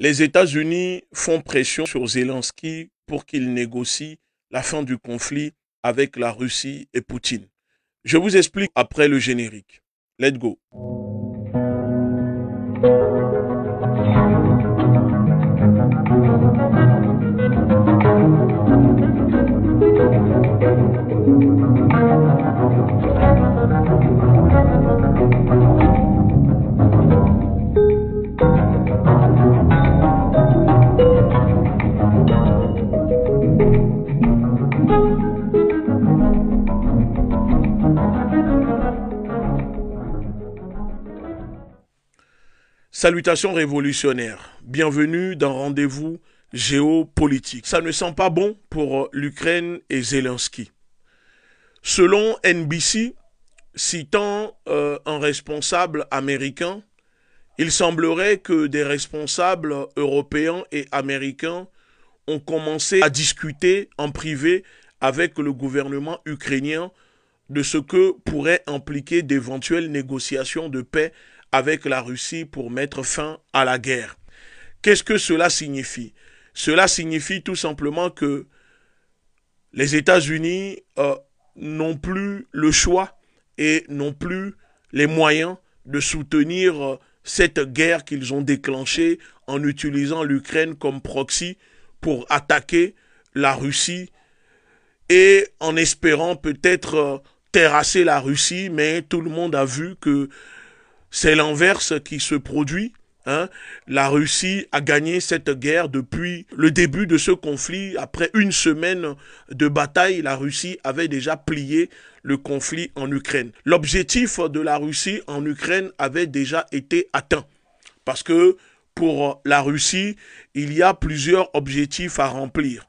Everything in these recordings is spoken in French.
Les États-Unis font pression sur Zelensky pour qu'il négocie la fin du conflit avec la Russie et Poutine. Je vous explique après le générique. Let's go. Salutations révolutionnaires, bienvenue dans Rendez-vous géopolitique. Ça ne sent pas bon pour l'Ukraine et Zelensky. Selon NBC, citant un responsable américain, il semblerait que des responsables européens et américains ont commencé à discuter en privé avec le gouvernement ukrainien de ce que pourrait impliquer d'éventuelles négociations de paix avec la Russie pour mettre fin à la guerre. Qu'est-ce que cela signifie? Cela signifie tout simplement que les États-Unis n'ont plus le choix et n'ont plus les moyens de soutenir cette guerre qu'ils ont déclenchée en utilisant l'Ukraine comme proxy pour attaquer la Russie et en espérant peut-être terrasser la Russie, mais tout le monde a vu que c'est l'inverse qui se produit. La Russie a gagné cette guerre depuis le début de ce conflit. Après une semaine de bataille, la Russie avait déjà plié le conflit en Ukraine. L'objectif de la Russie en Ukraine avait déjà été atteint. Parce que pour la Russie, il y a plusieurs objectifs à remplir.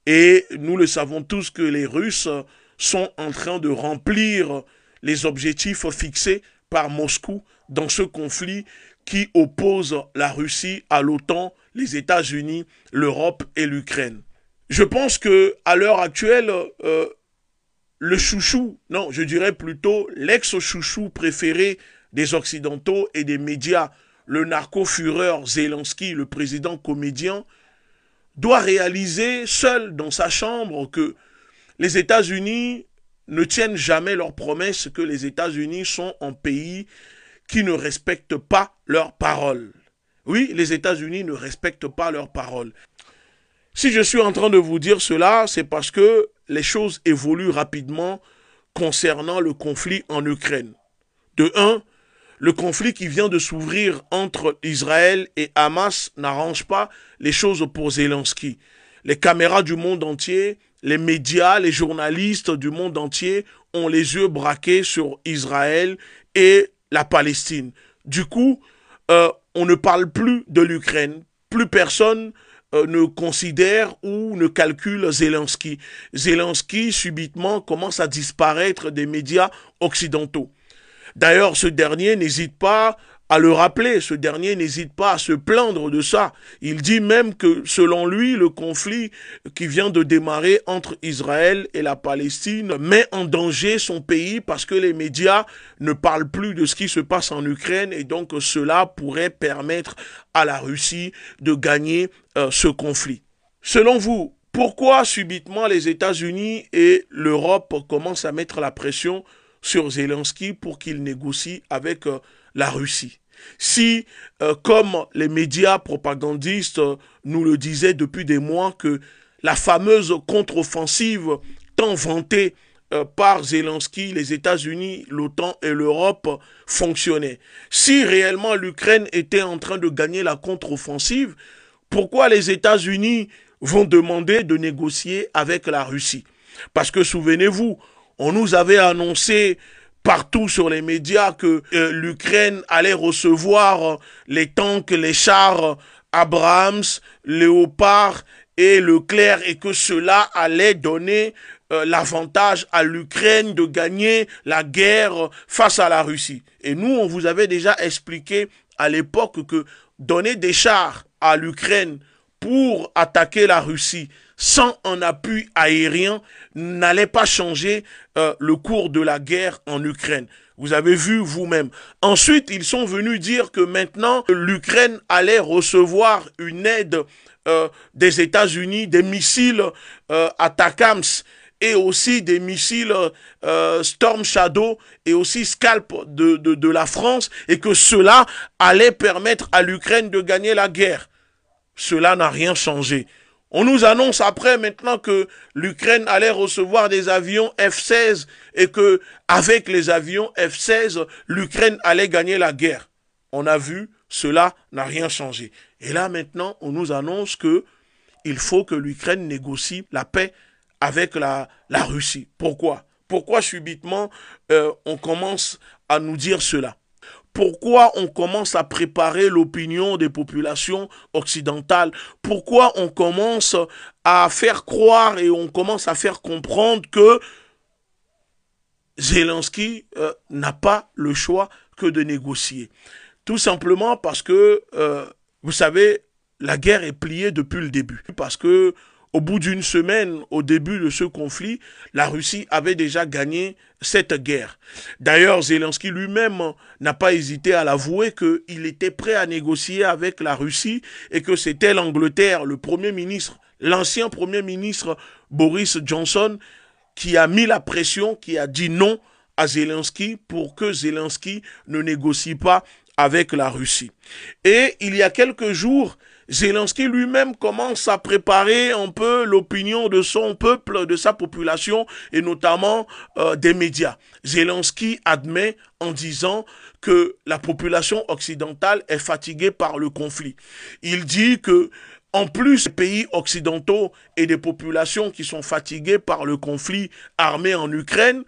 Et nous le savons tous que les Russes sont en train de remplir les objectifs fixés par Moscou dans ce conflit qui oppose la Russie à l'OTAN, les États-Unis, l'Europe et l'Ukraine. Je pense que à l'heure actuelle, le chouchou, non, je dirais plutôt l'ex-chouchou préféré des Occidentaux et des médias, le narco-fureur Zelensky, le président comédien, doit réaliser seul dans sa chambre que les États-Unis ne tiennent jamais leurs promesses, que les États-Unis sont un pays qui ne respectent pas leurs paroles. Oui, les États-Unis ne respectent pas leurs paroles. Si je suis en train de vous dire cela, c'est parce que les choses évoluent rapidement concernant le conflit en Ukraine. De un, le conflit qui vient de s'ouvrir entre Israël et Hamas n'arrange pas les choses pour Zelensky. Les caméras du monde entier, les médias, les journalistes du monde entier ont les yeux braqués sur Israël et la Palestine. Du coup, on ne parle plus de l'Ukraine. Plus personne ne considère ou ne calcule Zelensky. Zelensky, subitement, commence à disparaître des médias occidentaux. D'ailleurs, ce dernier n'hésite pas à le rappeler, ce dernier n'hésite pas à se plaindre de ça. Il dit même que, selon lui, le conflit qui vient de démarrer entre Israël et la Palestine met en danger son pays parce que les médias ne parlent plus de ce qui se passe en Ukraine et donc cela pourrait permettre à la Russie de gagner ce conflit. Selon vous, pourquoi subitement les États-Unis et l'Europe commencent à mettre la pression sur Zelensky pour qu'il négocie avec la Russie? Si, comme les médias propagandistes nous le disaient depuis des mois, que la fameuse contre-offensive tant vantée par Zelensky, les États-Unis, l'OTAN et l'Europe fonctionnait. Si réellement l'Ukraine était en train de gagner la contre-offensive, pourquoi les États-Unis vont demander de négocier avec la Russie? Parce que souvenez-vous, on nous avait annoncé partout sur les médias que l'Ukraine allait recevoir les tanks, les chars Abrams, Léopard et Leclerc et que cela allait donner l'avantage à l'Ukraine de gagner la guerre face à la Russie. Et nous, on vous avait déjà expliqué à l'époque que donner des chars à l'Ukraine pour attaquer la Russie sans un appui aérien n'allait pas changer le cours de la guerre en Ukraine. Vous avez vu vous-même. Ensuite, ils sont venus dire que maintenant, l'Ukraine allait recevoir une aide des États-Unis, des missiles Atakams et aussi des missiles Storm Shadow et aussi Scalp de la France, et que cela allait permettre à l'Ukraine de gagner la guerre. Cela n'a rien changé. On nous annonce après maintenant que l'Ukraine allait recevoir des avions F-16 et que avec les avions F-16, l'Ukraine allait gagner la guerre. On a vu, cela n'a rien changé. Et là maintenant, on nous annonce que il faut que l'Ukraine négocie la paix avec la Russie. Pourquoi? Pourquoi subitement on commence à nous dire cela? Pourquoi on commence à préparer l'opinion des populations occidentales? Pourquoi on commence à faire croire et on commence à faire comprendre que Zelensky n'a pas le choix que de négocier? Tout simplement parce que, vous savez, la guerre est pliée depuis le début. Parce que au bout d'une semaine, au début de ce conflit, la Russie avait déjà gagné cette guerre. D'ailleurs, Zelensky lui-même n'a pas hésité à l'avouer qu'il était prêt à négocier avec la Russie et que c'était l'Angleterre, le Premier ministre, l'ancien Premier ministre Boris Johnson, qui a mis la pression, qui a dit non à Zelensky pour que Zelensky ne négocie pas avec la Russie. Et il y a quelques jours, Zelensky lui-même commence à préparer un peu l'opinion de son peuple, de sa population et notamment des médias. Zelensky admet en disant que la population occidentale est fatiguée par le conflit. Il dit que en plus des pays occidentaux et des populations qui sont fatiguées par le conflit armé en Ukraine,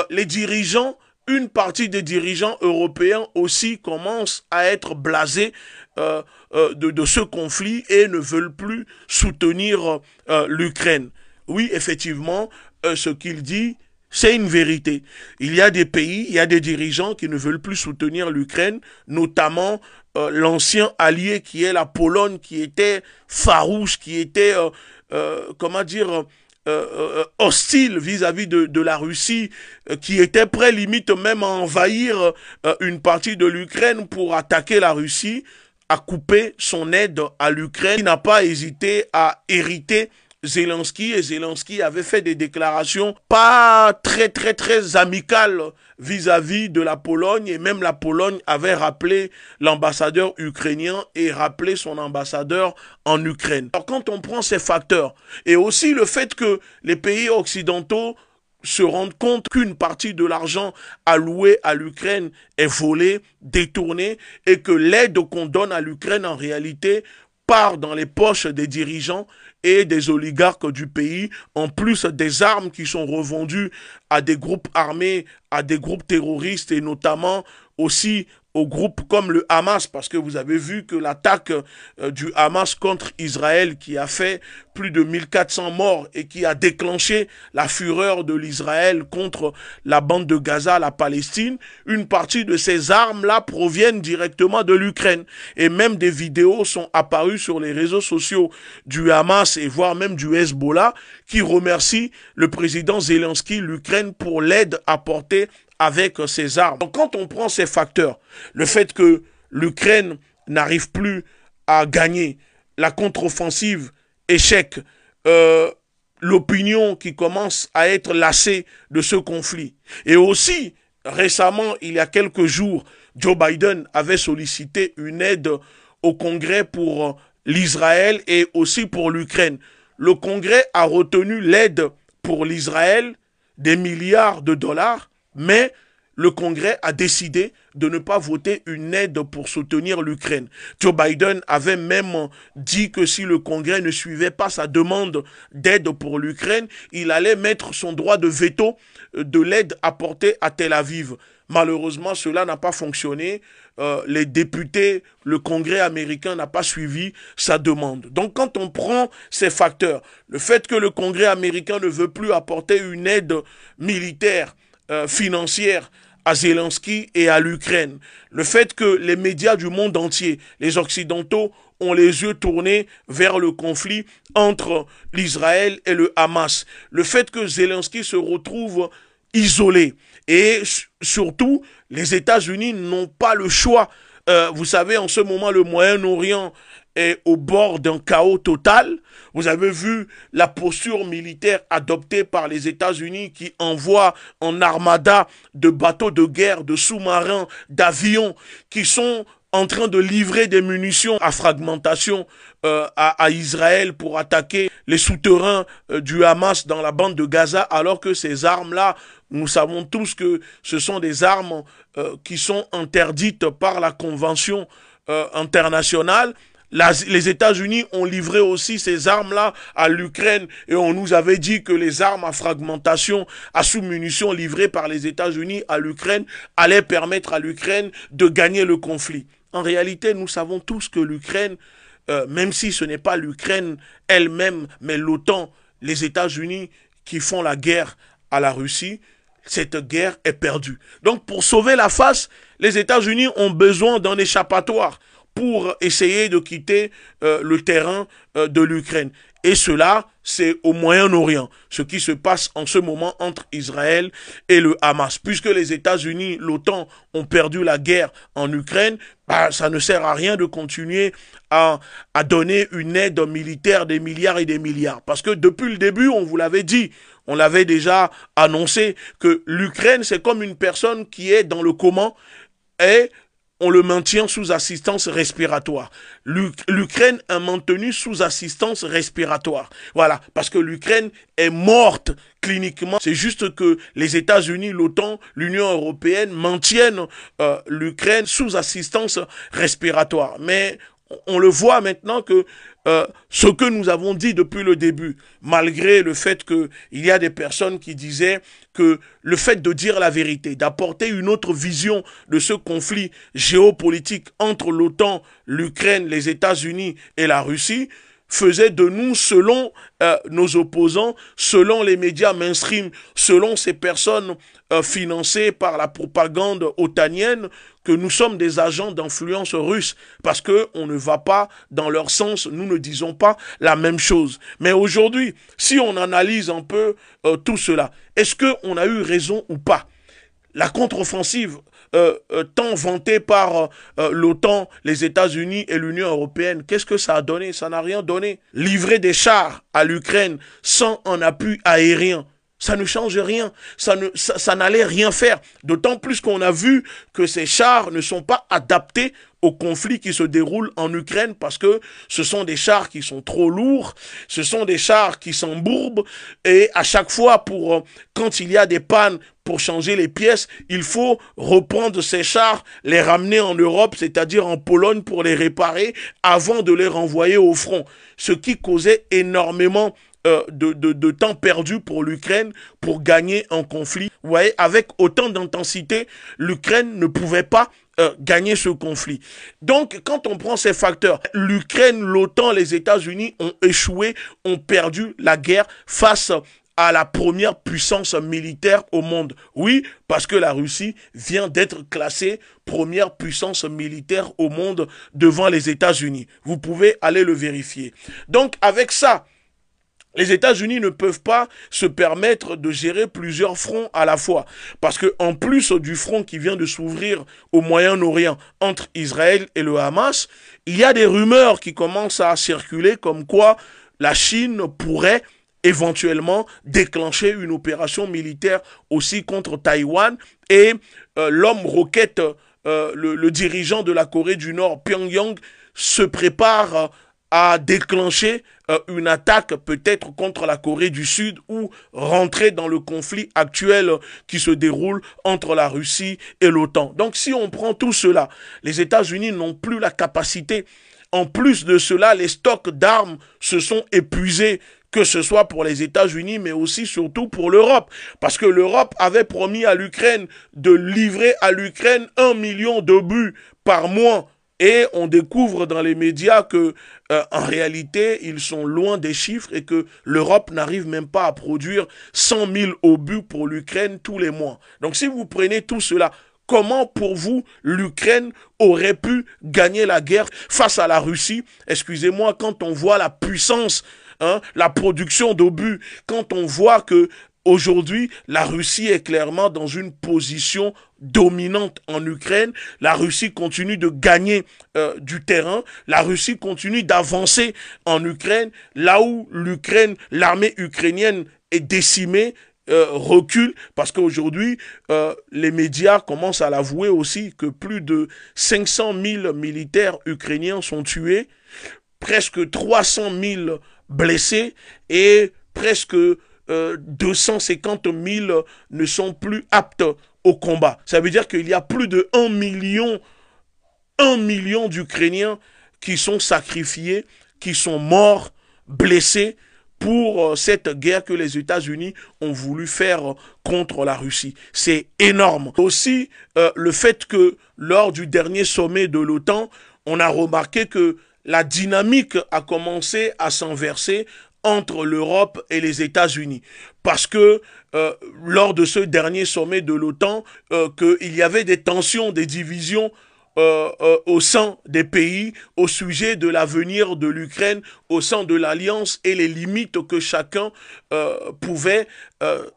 les dirigeants, une partie des dirigeants européens aussi commencent à être blasés de ce conflit et ne veulent plus soutenir l'Ukraine. Oui, effectivement, ce qu'il dit, c'est une vérité. Il y a des pays, il y a des dirigeants qui ne veulent plus soutenir l'Ukraine, notamment l'ancien allié qui est la Pologne, qui était farouche, qui était, comment dire, hostile vis-à-vis de la Russie, qui était prêt limite même à envahir une partie de l'Ukraine pour attaquer la Russie, a coupé son aide à l'Ukraine. Il n'a pas hésité à hériter Zelensky, et Zelensky avait fait des déclarations pas très amicales vis-à-vis de la Pologne, et même la Pologne avait rappelé l'ambassadeur ukrainien et rappelé son ambassadeur en Ukraine. Alors quand on prend ces facteurs, et aussi le fait que les pays occidentaux se rendent compte qu'une partie de l'argent alloué à l'Ukraine est volé, détourné, et que l'aide qu'on donne à l'Ukraine en réalité part dans les poches des dirigeants et des oligarques du pays, en plus des armes qui sont revendues à des groupes armés, à des groupes terroristes et notamment aussi aux groupes comme le Hamas, parce que vous avez vu que l'attaque du Hamas contre Israël qui a fait plus de 1400 morts et qui a déclenché la fureur de l'Israël contre la bande de Gaza, la Palestine, une partie de ces armes-là proviennent directement de l'Ukraine. Et même des vidéos sont apparues sur les réseaux sociaux du Hamas et voire même du Hezbollah qui remercient le président Zelensky, l'Ukraine, pour l'aide apportée avec ces armes. Donc quand on prend ces facteurs, le fait que l'Ukraine n'arrive plus à gagner, la contre-offensive, échec, l'opinion qui commence à être lassée de ce conflit. Et aussi, récemment, il y a quelques jours, Joe Biden avait sollicité une aide au Congrès pour l'Israël et aussi pour l'Ukraine. Le Congrès a retenu l'aide pour l'Israël, des milliards de dollars, mais le Congrès a décidé de ne pas voter une aide pour soutenir l'Ukraine. Joe Biden avait même dit que si le Congrès ne suivait pas sa demande d'aide pour l'Ukraine, il allait mettre son droit de veto de l'aide apportée à Tel Aviv. Malheureusement, cela n'a pas fonctionné. Les députés, le Congrès américain n'a pas suivi sa demande. Donc quand on prend ces facteurs, le fait que le Congrès américain ne veut plus apporter une aide militaire, financière à Zelensky et à l'Ukraine, le fait que les médias du monde entier, les Occidentaux, ont les yeux tournés vers le conflit entre l'Israël et le Hamas, le fait que Zelensky se retrouve isolé. Et surtout, les États-Unis n'ont pas le choix. Vous savez, en ce moment, le Moyen-Orient est au bord d'un chaos total. Vous avez vu la posture militaire adoptée par les États-Unis qui envoient en armada de bateaux de guerre, de sous-marins, d'avions qui sont en train de livrer des munitions à fragmentation à Israël pour attaquer les souterrains du Hamas dans la bande de Gaza, alors que ces armes-là, nous savons tous que ce sont des armes qui sont interdites par la Convention internationale. Les États-Unis ont livré aussi ces armes-là à l'Ukraine et on nous avait dit que les armes à fragmentation, à sous-munitions livrées par les États-Unis à l'Ukraine allaient permettre à l'Ukraine de gagner le conflit. En réalité, nous savons tous que l'Ukraine, même si ce n'est pas l'Ukraine elle-même, mais l'OTAN, les États-Unis qui font la guerre à la Russie, cette guerre est perdue. Donc pour sauver la face, les États-Unis ont besoin d'un échappatoire pour essayer de quitter le terrain de l'Ukraine. Et cela, c'est au Moyen-Orient, ce qui se passe en ce moment entre Israël et le Hamas. Puisque les États-Unis, l'OTAN, ont perdu la guerre en Ukraine, ça ne sert à rien de continuer à donner une aide militaire des milliards et des milliards. Parce que depuis le début, on vous l'avait dit, on l'avait déjà annoncé, que l'Ukraine, c'est comme une personne qui est dans le coma et on le maintient sous assistance respiratoire. L'Ukraine est maintenue sous assistance respiratoire. Voilà, parce que l'Ukraine est morte cliniquement. C'est juste que les États-Unis, l'OTAN, l'Union européenne maintiennent l'Ukraine sous assistance respiratoire. Mais on le voit maintenant que ce que nous avons dit depuis le début, malgré le fait qu'il y a des personnes qui disaient que le fait de dire la vérité, d'apporter une autre vision de ce conflit géopolitique entre l'OTAN, l'Ukraine, les États-Unis et la Russie, faisait de nous, selon nos opposants, selon les médias mainstream, selon ces personnes financées par la propagande otanienne, que nous sommes des agents d'influence russe, parce que on ne va pas dans leur sens, nous ne disons pas la même chose. Mais aujourd'hui, si on analyse un peu tout cela, est-ce qu'on a eu raison ou pas? La contre-offensive tant vantée par l'OTAN, les États-Unis et l'Union européenne, qu'est-ce que ça a donné? Ça n'a rien donné. Livrer des chars à l'Ukraine sans un appui aérien, ça ne change rien, ça n'allait rien faire. D'autant plus qu'on a vu que ces chars ne sont pas adaptés au conflit qui se déroule en Ukraine parce que ce sont des chars qui sont trop lourds, ce sont des chars qui s'embourbent et à chaque fois, quand il y a des pannes pour changer les pièces, il faut reprendre ces chars, les ramener en Europe, c'est-à-dire en Pologne pour les réparer avant de les renvoyer au front. Ce qui causait énormément de temps perdu pour l'Ukraine pour gagner un conflit. Vous voyez, avec autant d'intensité, l'Ukraine ne pouvait pas gagner ce conflit. Donc, quand on prend ces facteurs, l'Ukraine, l'OTAN, les États-Unis ont échoué, ont perdu la guerre face à la première puissance militaire au monde. Oui, parce que la Russie vient d'être classée première puissance militaire au monde devant les États-Unis. Vous pouvez aller le vérifier. Donc, avec ça, les États-Unis ne peuvent pas se permettre de gérer plusieurs fronts à la fois. Parce que en plus du front qui vient de s'ouvrir au Moyen-Orient entre Israël et le Hamas, il y a des rumeurs qui commencent à circuler comme quoi la Chine pourrait éventuellement déclencher une opération militaire aussi contre Taïwan et l'homme roquette, le dirigeant de la Corée du Nord, Pyongyang, se prépare à déclencher une attaque peut-être contre la Corée du Sud ou rentrer dans le conflit actuel qui se déroule entre la Russie et l'OTAN. Donc si on prend tout cela, les États-Unis n'ont plus la capacité. En plus de cela, les stocks d'armes se sont épuisés, que ce soit pour les États-Unis, mais aussi surtout pour l'Europe. Parce que l'Europe avait promis à l'Ukraine de livrer à l'Ukraine 1 million d'obus par mois. Et on découvre dans les médias que, en réalité, ils sont loin des chiffres et que l'Europe n'arrive même pas à produire 100 000 obus pour l'Ukraine tous les mois. Donc si vous prenez tout cela, comment pour vous l'Ukraine aurait pu gagner la guerre face à la Russie? Excusez-moi, quand on voit la puissance, la production d'obus, quand on voit que Aujourd'hui, la Russie est clairement dans une position dominante en Ukraine. La Russie continue de gagner du terrain. La Russie continue d'avancer en Ukraine. Là où l'Ukraine, l'armée ukrainienne est décimée, recule, parce qu'aujourd'hui, les médias commencent à l'avouer aussi que plus de 500 000 militaires ukrainiens sont tués, presque 300 000 blessés et presque 250 000 ne sont plus aptes au combat. Ça veut dire qu'il y a plus de 1 million d'Ukrainiens qui sont sacrifiés, qui sont morts, blessés pour cette guerre que les États-Unis ont voulu faire contre la Russie. C'est énorme. Aussi, le fait que lors du dernier sommet de l'OTAN, on a remarqué que la dynamique a commencé à s'inverser entre l'Europe et les États-Unis. Parce que lors de ce dernier sommet de l'OTAN, qu'il y avait des tensions, des divisions au sein des pays au sujet de l'avenir de l'Ukraine, au sein de l'Alliance et les limites que chacun pouvait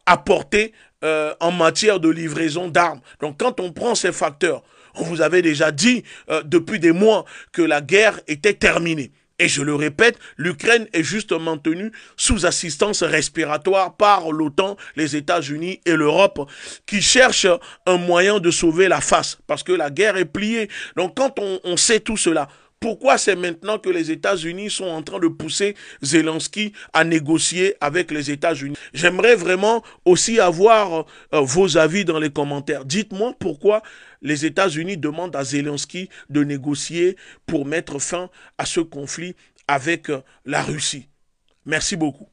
apporter en matière de livraison d'armes. Donc quand on prend ces facteurs, on vous avait déjà dit depuis des mois que la guerre était terminée. Et je le répète, l'Ukraine est juste maintenue sous assistance respiratoire par l'OTAN, les États-Unis et l'Europe qui cherchent un moyen de sauver la face parce que la guerre est pliée. Donc quand on sait tout cela, pourquoi c'est maintenant que les États-Unis sont en train de pousser Zelensky à négocier avec les États-Unis? J'aimerais vraiment aussi avoir vos avis dans les commentaires. Dites-moi pourquoi les États-Unis demandent à Zelensky de négocier pour mettre fin à ce conflit avec la Russie. Merci beaucoup.